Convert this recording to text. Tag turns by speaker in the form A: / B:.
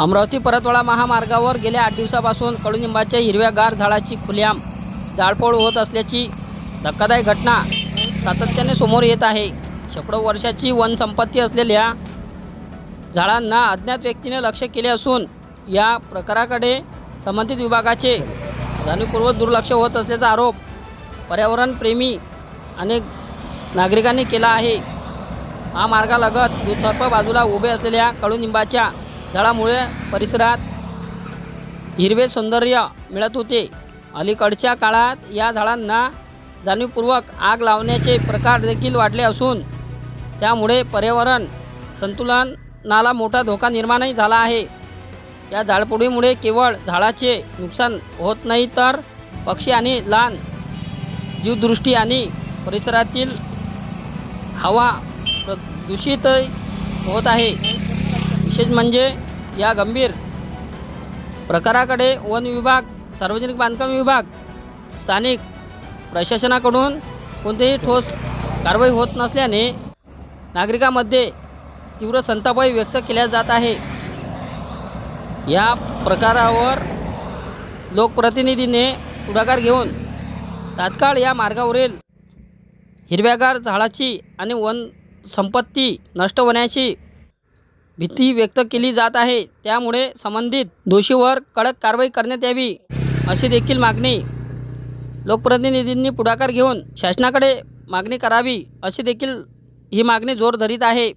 A: अमरावती परतवाडा महामार्गावर गेल्या 8 दिवसापासून कडुनिंबाच्या हिरव्यागार झाडाची खुलेआम जाळपोळ होत असल्याची धक्कादायक घटना सातत्याने समोर येत आहे। शेकडो वर्षाची वनसंपत्ती असलेल्या झाडांना अज्ञात व्यक्तीने लक्ष केले असून या प्रकाराकडे संबंधित विभागाचे जाणीवपूर्वक दुर्लक्ष होत असल्याचा आरोप पर्यावरणप्रेमी अनेक नागरिकांनी केला आहे। महामार्गालगत दुतर्फा बाजूला उभे असलेल्या कडुनिंबाच्या झाडामुळे परिसरात हिरवे सौंदर्य मिळत होते। अलीकडच्या काळात या झाडांना जाणीवपूर्वक आग लावण्याचे प्रकार देखील वाढले असून त्यामुळे पर्यावरण संतुलनाला मोठा धोका निर्माणही झाला आहे। या जाळपोळीमुळे केवळ झाडाचे नुकसान होत नाही तर पक्षी आणि लहान जीवदृष्टी आणि परिसरातील हवा प्रदूषित होत आहे। विशेष म्हणजे या गंभीर प्रकाराकडे वन विभाग, सार्वजनिक बांधकाम विभाग, स्थानिक प्रशासनाकडून कोणतीही ठोस कारवाई होत नसल्याने नागरिकांमध्ये तीव्र संतापही व्यक्त केला जात आहे। या प्रकारावर लोकप्रतिनिधींनी पुढाकार घेऊन तात्काळ या मार्गावरील हिरव्यागार झाडाची आणि वन संपत्ती नष्ट होण्याची भीती व्यक्त केली जात आहे। त्यामुळे संबंधित दोषीवर कडक कारवाई करण्यात यावी अशी देखील मागणी लोकप्रतिनिधींनी पुढाकार घेऊन शासनाकडे मागणी करावी अशी देखील ही मागणी जोर धरीत आहे।